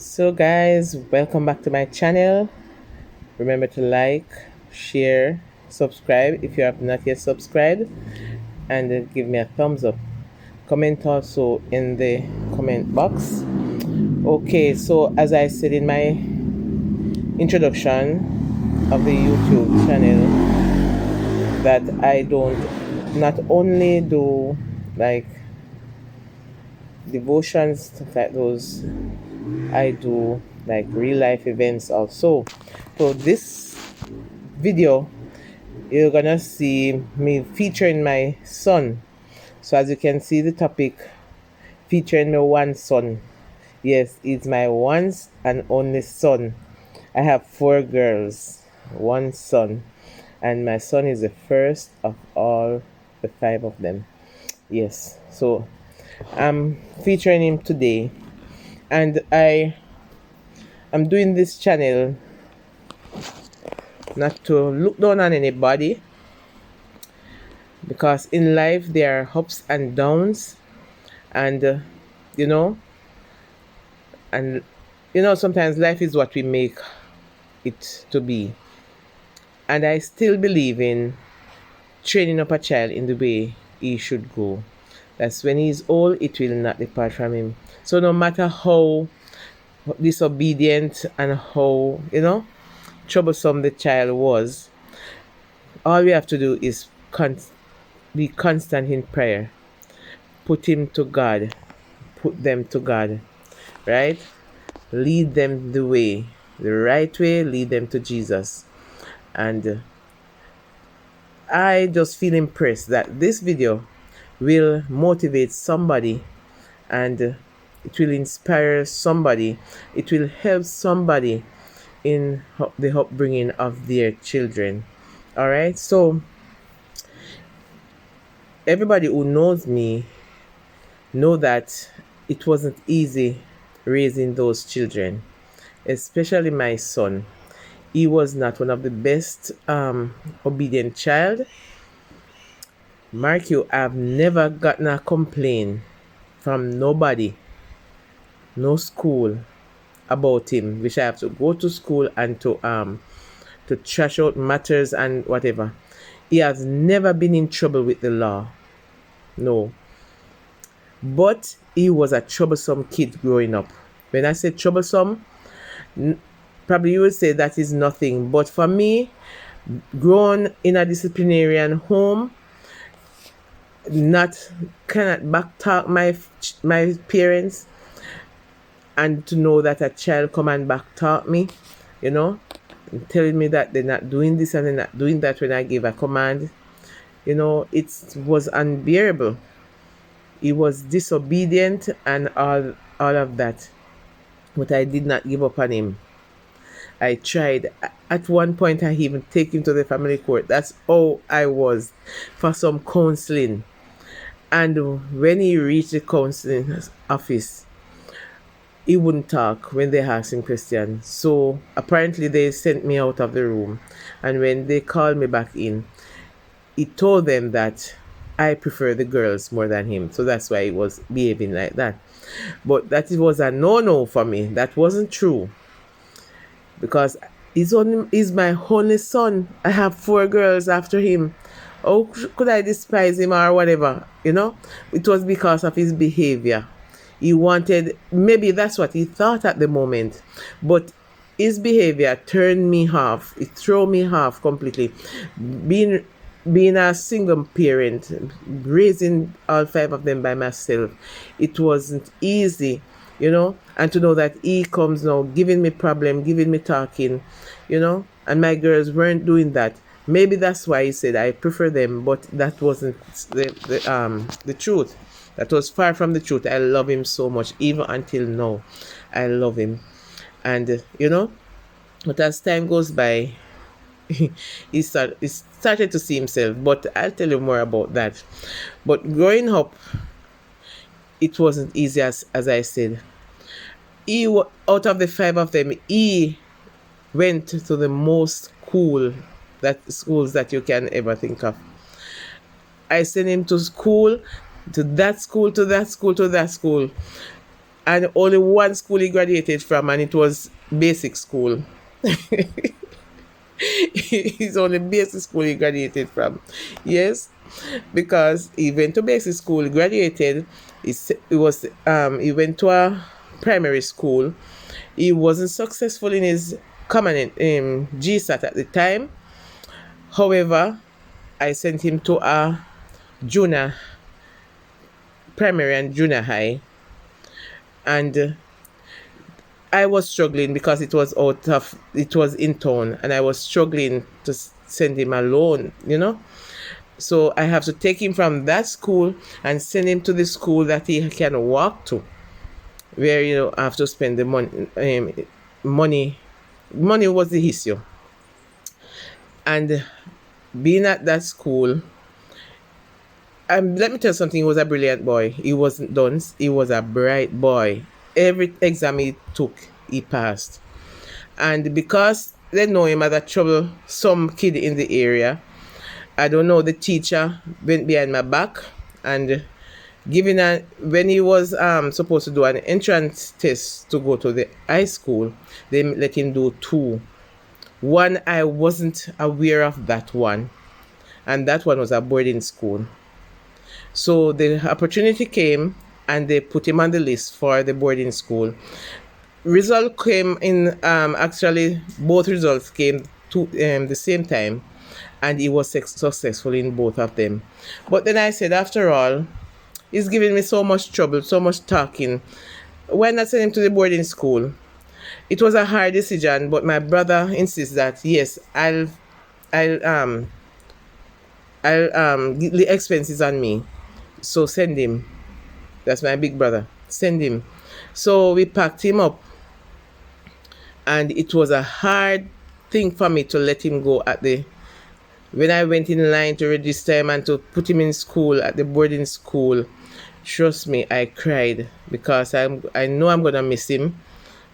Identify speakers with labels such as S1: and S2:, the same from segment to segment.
S1: So guys, welcome back to my channel. Remember to like, share, subscribe if you have not yet subscribed, and give me a thumbs up. Comment also in the comment box. Okay, so as I said in my introduction of the YouTube channel, that I don't not only do like devotions, stuff like those, I do like real life events also. So this video, you're gonna see me featuring my son. So as you can see, the topic featuring my one son. Yes, it's my one and only son. I have four girls, one son, and my son is the first of all the five of them. Yes, so I'm featuring him today, and I'm doing this channel not to look down on anybody, because in life there are ups and downs, and you know and sometimes life is what we make it to be. And I still believe in training up a child in the way he should go. That's when he's old, it will not depart from him. So no matter how disobedient and how troublesome the child was, all we have to do is be constant in prayer. Put him to God. Put them to God. Right? Lead them the right way, lead them to Jesus. And I just feel impressed that this video will motivate somebody, and it will inspire somebody, it will help somebody in the upbringing of their children. All right, so everybody who knows me know that it wasn't easy raising those children, especially my son. He was not one of the best obedient child. Mark you, I've never gotten a complaint from nobody, no school, about him, which I have to go to school and to trash out matters and whatever. He has never been in trouble with the law. No. But he was a troublesome kid growing up. When I say troublesome, probably you would say that is nothing. But for me, grown in a disciplinarian home, not cannot backtalk my parents, and to know that a child come and backtalk me, telling me that they're not doing this and they're not doing that when I give a command, it was unbearable. He was disobedient and all of that. But I did not give up on him. I tried. At one point, I even take him to the family court. That's how I was, for some counseling. And when he reached the counseling office, he wouldn't talk when they asked him questions. So apparently they sent me out of the room. And when they called me back in, he told them that I prefer the girls more than him. So that's why he was behaving like that. But that was a no-no for me. That wasn't true. Because he's my only son. I have four girls after him. How could I despise him or whatever? It was because of his behavior. He wanted, maybe that's what he thought at the moment, but his behavior turned me off. It threw me off completely. Being a single parent, raising all five of them by myself, it wasn't easy, and to know that he comes now giving me problem, giving me talking, and my girls weren't doing that. Maybe that's why he said I prefer them, but that wasn't the truth. That was far from the truth. I love him so much, even until now. I love him. And but as time goes by, he started to see himself. But I'll tell you more about that. But growing up, it wasn't easy, as I said. Out of the five of them, he went to the most schools that you can ever think of. I sent him to school, to that school, to that school, to that school. and only one school he graduated from, and it was basic school. It's only basic school he graduated from. Yes, because he went to basic school, graduated. He went to a primary school. He wasn't successful in his common GSAT at the time. However, I sent him to a junior primary and junior high, and I was struggling because it was in town, and I was struggling to send him alone, you know. So I have to take him from that school and send him to the school that he can walk to, where I have to spend the money. Money, money was the issue, and being at that school, let me tell you something. He was a brilliant boy. He wasn't dunce. He was a bright boy. Every exam he took, he passed. And because they know him as a troublesome kid in the area, I don't know, the teacher went behind my back and when he was supposed to do an entrance test to go to the high school, they let him do two. One, I wasn't aware of that one, and that one was a boarding school. So the opportunity came, and they put him on the list for the boarding school. Result came in, actually both results came to the same time, and he was successful in both of them. But then I said, after all, he's giving me so much trouble, so much talking. Why not send him to the boarding school? It was a hard decision, but my brother insists that yes, I'll get the expenses on me. So send him. That's my big brother. Send him. So we packed him up, and it was a hard thing for me to let him go when I went in line to register him and to put him in school at the boarding school. Trust me, I cried because I know I'm gonna miss him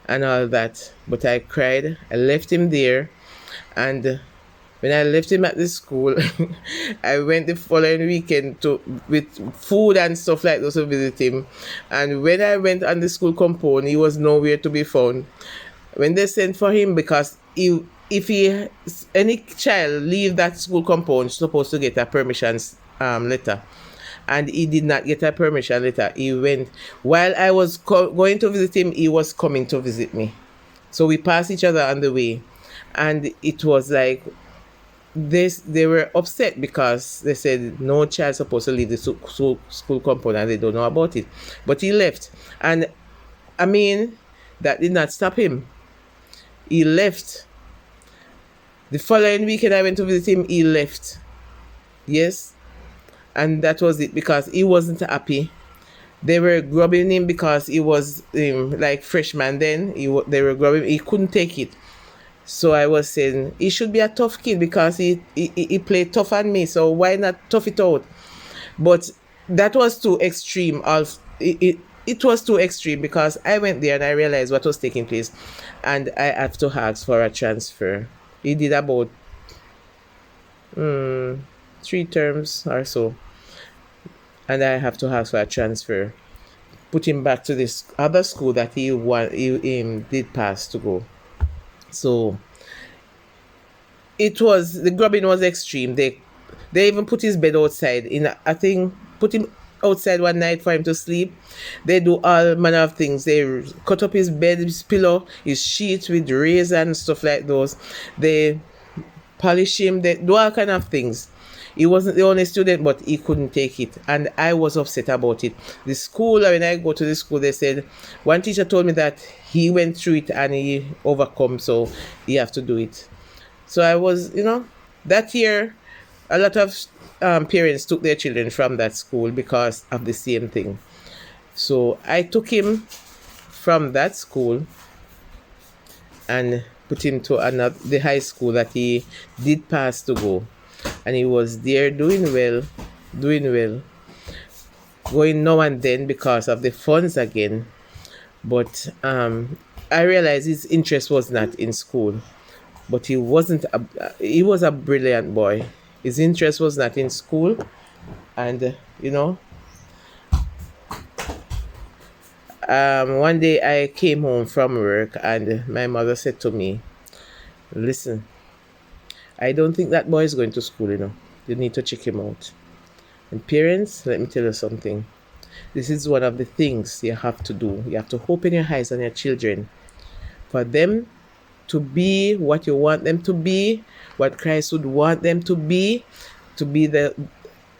S1: and all that. But I cried. I left him there, and when I left him at the school, I went the following weekend with food and stuff like those to visit him. And when I went on the school compound, he was nowhere to be found. When they sent for him, because if any child leave that school compound, supposed to get a permission letter, and he did not get a permission letter. He went while I was going to visit him. He was coming to visit me, so we passed each other on the way, and it was like they were upset because they said no child supposed to leave the school compound and they don't know about it. But he left, and I mean, that did not stop him. He left. The following weekend I went to visit him, he left. Yes. And that was it, because he wasn't happy. They were grubbing him because he was like freshman then. They were grubbing. He couldn't take it. So I was saying he should be a tough kid because he played tough on me. So why not tough it out? But that was too extreme. It was too extreme because I went there and I realized what was taking place, and I had to ask for a transfer. He did about 3 terms or so, and I have to ask for a transfer. Put him back to this other school that he did pass to go. So the grubbing was extreme. They even put his bed outside. Put him outside one night for him to sleep. They do all manner of things. They cut up his bed, his pillow, his sheets with razor and stuff like those. They polish him. They do all kind of things. He wasn't the only student, but he couldn't take it, and I was upset about it. The school, when I go to the school, they said one teacher told me that he went through it and he overcome, so he have to do it. So I was, that year, a lot of parents took their children from that school because of the same thing. So I took him from that school and put him to the high school that he did pass to go. And he was there doing well, going now and then because of the funds again. But I realized his interest was not in school. But he was a brilliant boy. His interest was not in school. And, One day I came home from work and my mother said to me, listen, I don't think that boy is going to school, you know. You need to check him out. And parents, let me tell you something. This is one of the things you have to do. You have to open your eyes on your children for them to be what you want them to be, what Christ would want them to be the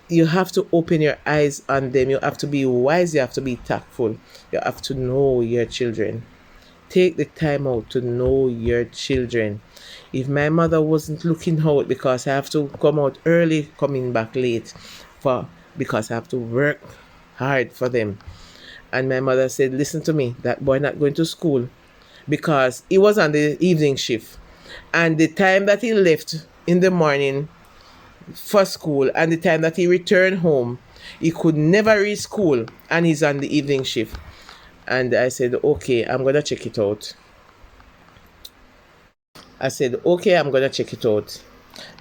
S1: you have to open your eyes on them. You have to be wise, you have to be tactful. You have to know your children. Take the time out to know your children. If my mother wasn't looking out because I have to come out early, coming back late for because I have to work hard for them. And my mother said, listen to me, that boy not going to school because he was on the evening shift. And the time that he left in the morning for school and the time that he returned home, he could never reach school and he's on the evening shift. And I said, okay, I'm going to check it out. I said, okay, I'm going to check it out.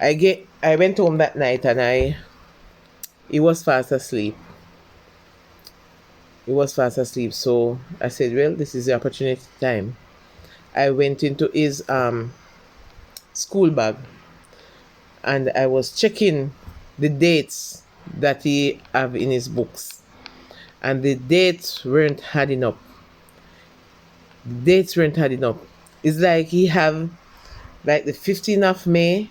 S1: I went home that night and he was fast asleep. He was fast asleep. So I said, well, this is the opportunity time. I went into his school bag and I was checking the dates that he have in his books. And the dates weren't adding up. It's like he have like the 15th of May.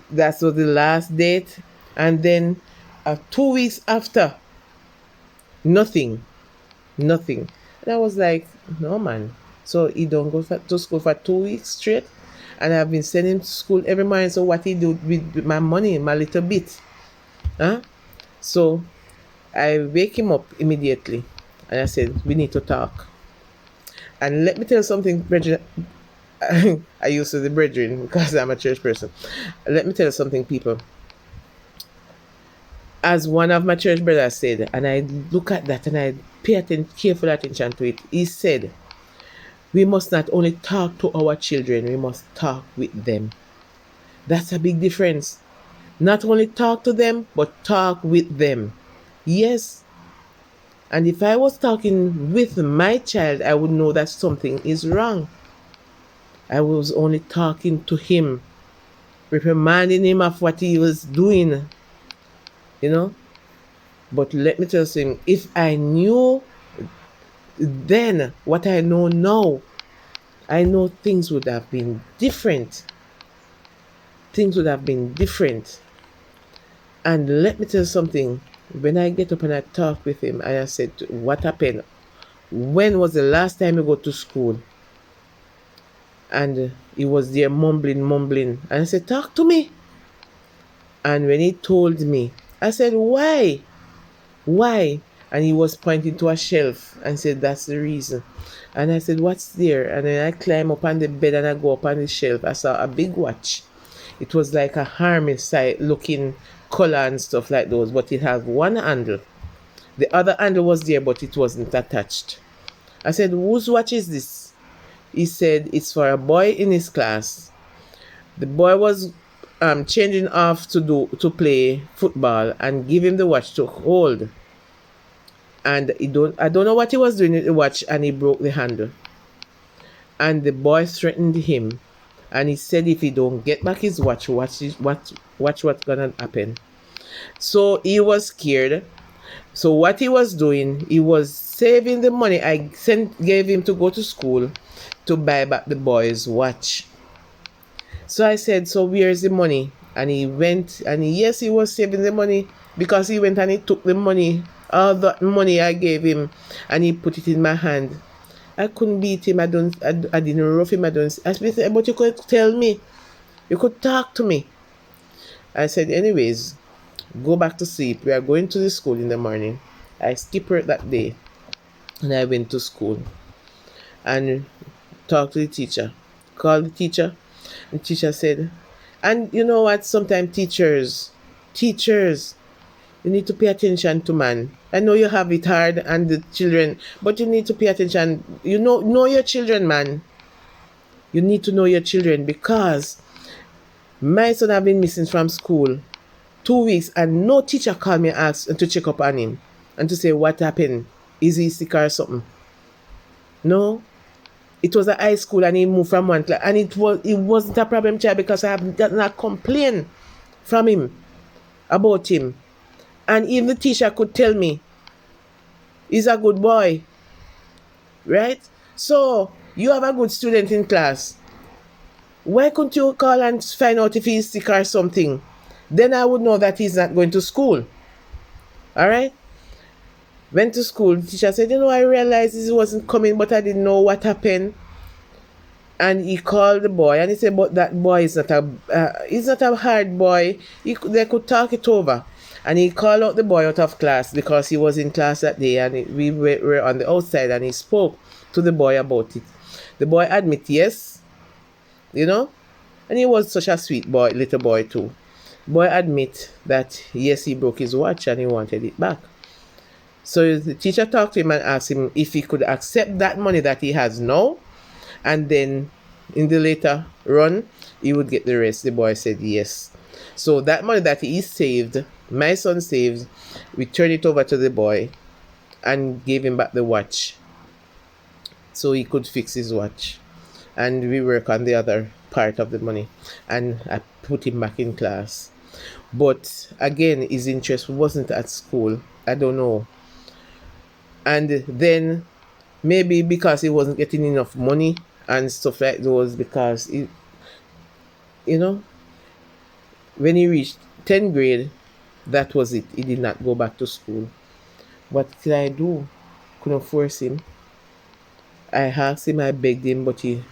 S1: That was the last date. And then 2 weeks after, nothing. And I was like, no man. So he don't go to school for 2 weeks straight. And I've been sending him to school every morning. So what he do with my money, my little bit? Huh? So I wake him up immediately. And I said, we need to talk. And let me tell you something, brethren. I used to the brethren because I'm a church person. Let me tell you something, people. As one of my church brothers said, and I look at that and I pay careful attention to it, he said, we must not only talk to our children, we must talk with them. That's a big difference. Not only talk to them, but talk with them. Yes. And if I was talking with my child, I would know that something is wrong. I was only talking to him, reprimanding him of what he was doing, you know. But let me tell you something, if I knew then what I know now, I know things would have been different. And let me tell you something, when I get up and I talk with him and I said, what happened? When was the last time you go to school? And he was there mumbling. And I said, talk to me. And when he told me, I said, why? And he was pointing to a shelf and said, that's the reason. And I said, what's there? And then I climb up on the bed and I go up on the shelf. I saw a big watch. It was like a hermit looking color and stuff like those, but it had one handle. The other handle was there, but it wasn't attached. I said, whose watch is this? He said, it's for a boy in his class. The boy was changing off to play football and give him the watch to hold. And I don't know what he was doing with the watch, and he broke the handle. And the boy threatened him. And he said if he don't get back his watch, watch what's gonna happen. So he was scared. So what he was doing, he was saving the money I gave him to go to school to buy back the boy's watch. So I said, so where's the money? And he went, and yes, he was saving the money because he went and he took the money, all that money I gave him, and he put it in my hand. I couldn't beat him. I didn't rough him. I said, but you could tell me. You could talk to me. I said, anyways, go back to sleep. We are going to the school in the morning. I skipped work that day. And I went to school. And talked to the teacher. Called the teacher. And the teacher said, and you know what? Sometimes teachers, you need to pay attention to man. I know you have it hard and the children, but you need to pay attention. You know your children, man. You need to know your children because my son have been missing from school 2 weeks and no teacher called me and asked to check up on him and to say what happened. Is he sick or something? No. It was a high school and he moved from one class. And it wasn't a problem child because I have gotten a complaint from him about him. And even the teacher could tell me he's a good boy. Right? So you have a good student in class. Why couldn't you call and find out if he's sick or something? Then I would know that he's not going to school. Alright? Went to school. The teacher said, I realized he wasn't coming, but I didn't know what happened. And he called the boy and he said, but that boy is not he's not a hard boy. They could talk it over. And he called out the boy out of class because he was in class that day and we were on the outside and he spoke to the boy about it. The boy admit yes, and he was such a sweet boy, little boy too. Boy admit that yes, he broke his watch and he wanted it back. So the teacher talked to him and asked him if he could accept that money that he has now, and then in the later run, he would get the rest. The boy said yes. So that money that he saved, my son saved, we turned it over to the boy and gave him back the watch so he could fix his watch. And we work on the other part of the money. And I put him back in class. But again, his interest wasn't at school. I don't know. And then maybe because he wasn't getting enough money and stuff like those, because when he reached 10th grade, that was it. He did not go back to school. What could I do? Couldn't force him. I asked him, I begged him, but he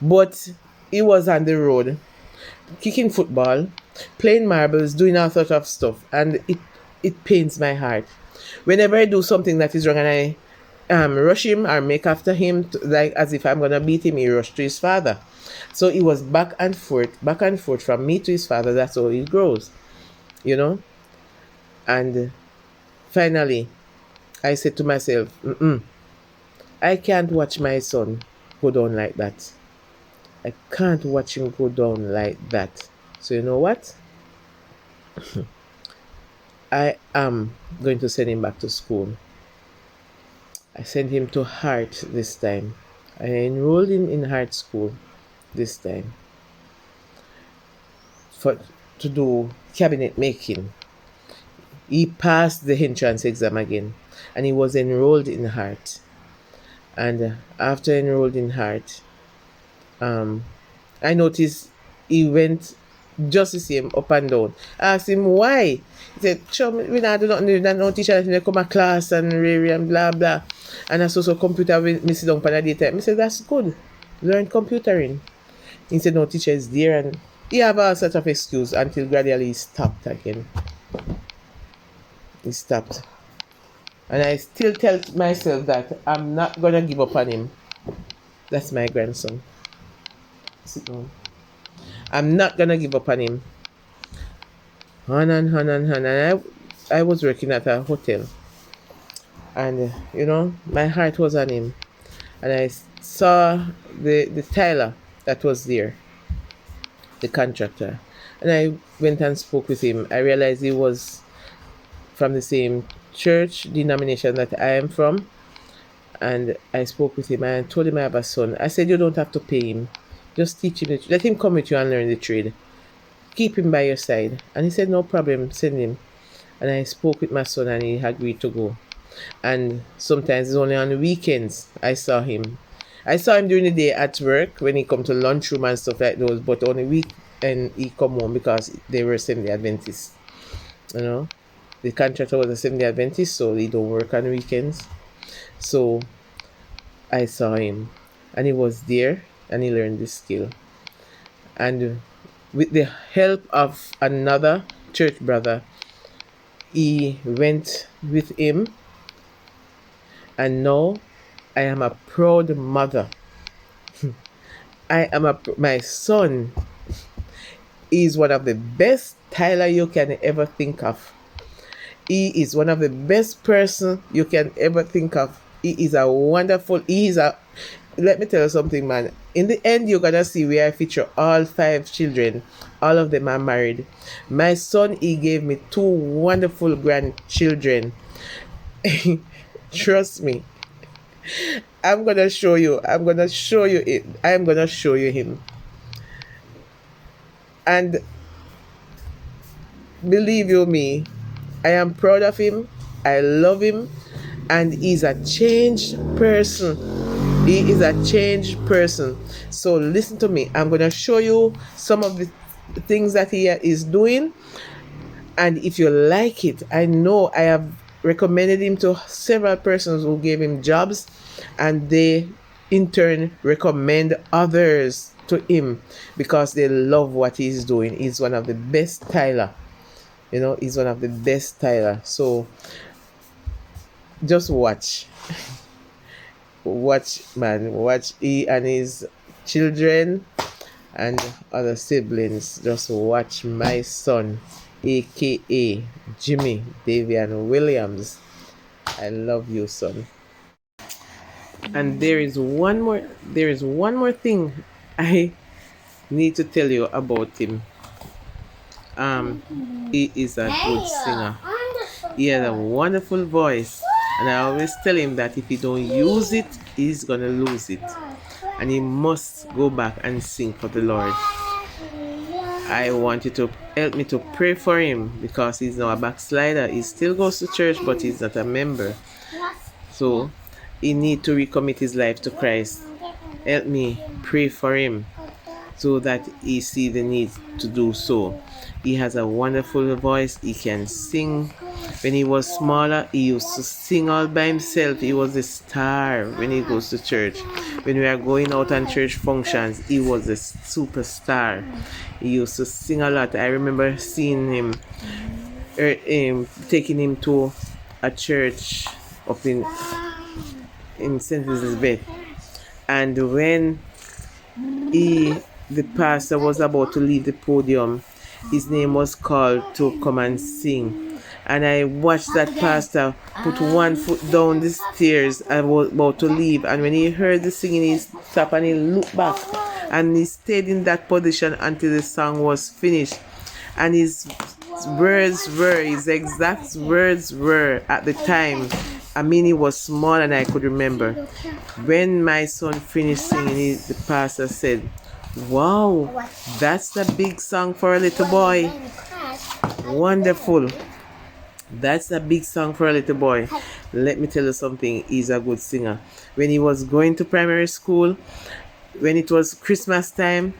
S1: was on the road, kicking football, playing marbles, doing all sorts of stuff, and it pains my heart. Whenever I do something that is wrong and I rush him or make after him, like as if I'm going to beat him, he rushed to his father. So he was back and forth from me to his father. That's how he grows, And finally, I said to myself, I can't watch my son go down like that. I can't watch him go down like that. So you know what? I am going to send him back to school. I sent him to Hart this time. I enrolled him in Hart School this time to do cabinet making. He passed the entrance exam again and he was enrolled in Hart. And after enrolled in Hart, I noticed he went just the same up and down. I asked him why. He said, sure, we not do nothing, we no teacher, they come to class and rary and blah blah. And I saw some computer when me sit down for the daytime. I said, that's good. Learn computering. He said, no teacher is there, and he have all sorts of excuse until gradually he stopped again. He stopped. And I still tell myself that I'm not gonna give up on him. That's my grandson. Sit down. I'm not gonna give up on him. And I was working at a hotel. And my heart was on him. And I saw the Tyler that was there, the contractor. And I went and spoke with him. I realized he was from the same church denomination that I am from. And I spoke with him and I told him I have a son. I said, you don't have to pay him. Just teach him. Let him come with you and learn the trade. Keep him by your side. And he said, no problem, send him. And I spoke with my son and he agreed to go. And sometimes it's only on the weekends I saw him. I saw him during the day at work when he come to lunchroom and stuff like those, but on the weekend he come home because they were Seventh-day Adventists. The contractor was a Seventh-day Adventist, so he don't work on the weekends. So I saw him and he was there and he learned this skill. And with the help of another church brother, he went with him. And now I am a proud mother. My son is one of the best Tyler you can ever think of. He is one of the best person you can ever think of. Let me tell you something, man. In the end, you're gonna see where I feature all 5 children. All of them are married. My son, he gave me 2 wonderful grandchildren. Trust me. I'm gonna show you. I'm gonna show you it. I'm gonna show you him. And believe you me, I am proud of him. I love him. And he's a changed person. He is a changed person. So listen to me. I'm gonna show you some of the things that he is doing. And if you like it, I know I have recommended him to several persons who gave him jobs, and they in turn recommend others to him because they love what he's doing. He's one of the best styler. He's one of the best styler. So just watch. Watch, man. Watch he and his children and other siblings. Just watch my son, aka Jimmy Davian Williams. I love you, son. And there is one more thing I need to tell you about him. He is a good singer. He has a wonderful voice, and I always tell him that if he don't use it, he's gonna lose it, and he must go back and sing for the Lord. I want you to help me to pray for him because he's now a backslider. He still goes to church, but he's not a member. So he need to recommit his life to Christ. Help me pray for him so that he see the need to do so. He has a wonderful voice. He can sing. When he was smaller, he used to sing all by himself. He was a star when he goes to church. When we are going out on church functions, he was a superstar. He used to sing a lot. I remember seeing him, taking him to a church up in St. Elizabeth. And when the pastor was about to leave the podium, his name was called to come and sing. And I watched that pastor put one foot down the stairs and was about to leave. And when he heard the singing, he stopped and he looked back. And he stayed in that position until the song was finished. And his exact words were at the time. I mean, he was small and I could remember. When my son finished singing, the pastor said, "Wow, that's a big song for a little boy. Wonderful. That's a big song for a little boy." Let me tell you something. He's a good singer. When he was going to primary school, when it was Christmas time,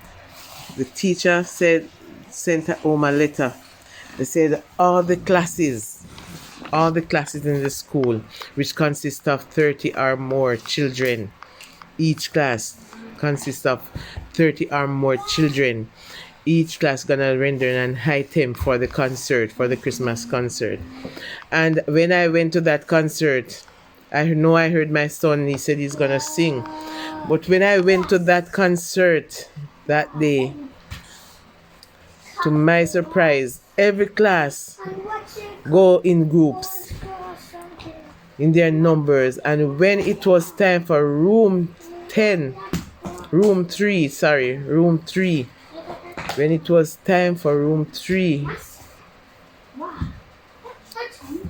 S1: the teacher sent home a letter. They said all the classes in the school, which consists of 30 or more children, each class consists of 30 or more children. Each class gonna render an item for the concert, for the Christmas concert. And when I went to that concert, I heard my son, he said he's gonna sing. But when I went to that concert that day, to my surprise, every class go in groups, in their numbers. And when it was time for room 3, when it was time for room 3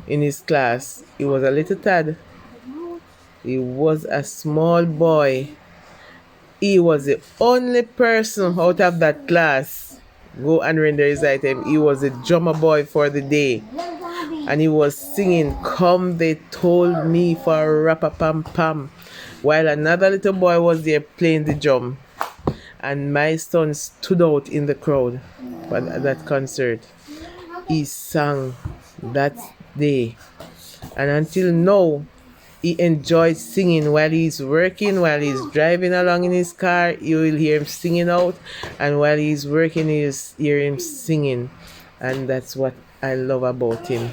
S1: in his class, he was a little tad. He was a small boy. He was the only person out of that class go and render his item. He was a drummer boy for the day. And he was singing "Come They Told Me" for Rapa-Pam-Pam, while another little boy was there playing the drum. And my son stood out in the crowd for that concert. He sang that day. And until now, he enjoys singing while he's working, while he's driving along in his car. You will hear him singing out. And while he's working, you'll hear him singing. And that's what I love about him,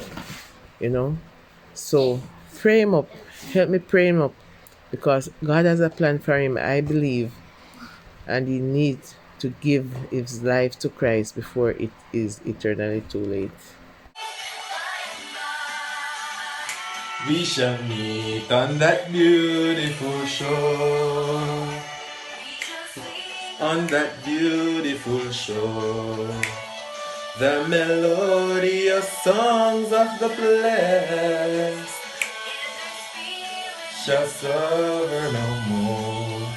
S1: So pray him up. Help me pray him up. Because God has a plan for him, I believe. And he needs to give his life to Christ before it is eternally too late.
S2: We shall meet on that beautiful shore. On that beautiful shore. The melodious songs of the blessed shall suffer no more.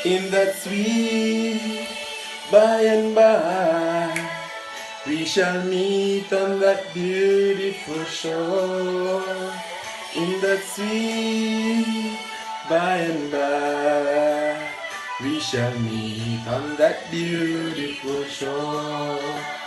S2: In that sweet by and by, we shall meet on that beautiful shore. In that sweet by and by, we shall meet on that beautiful shore.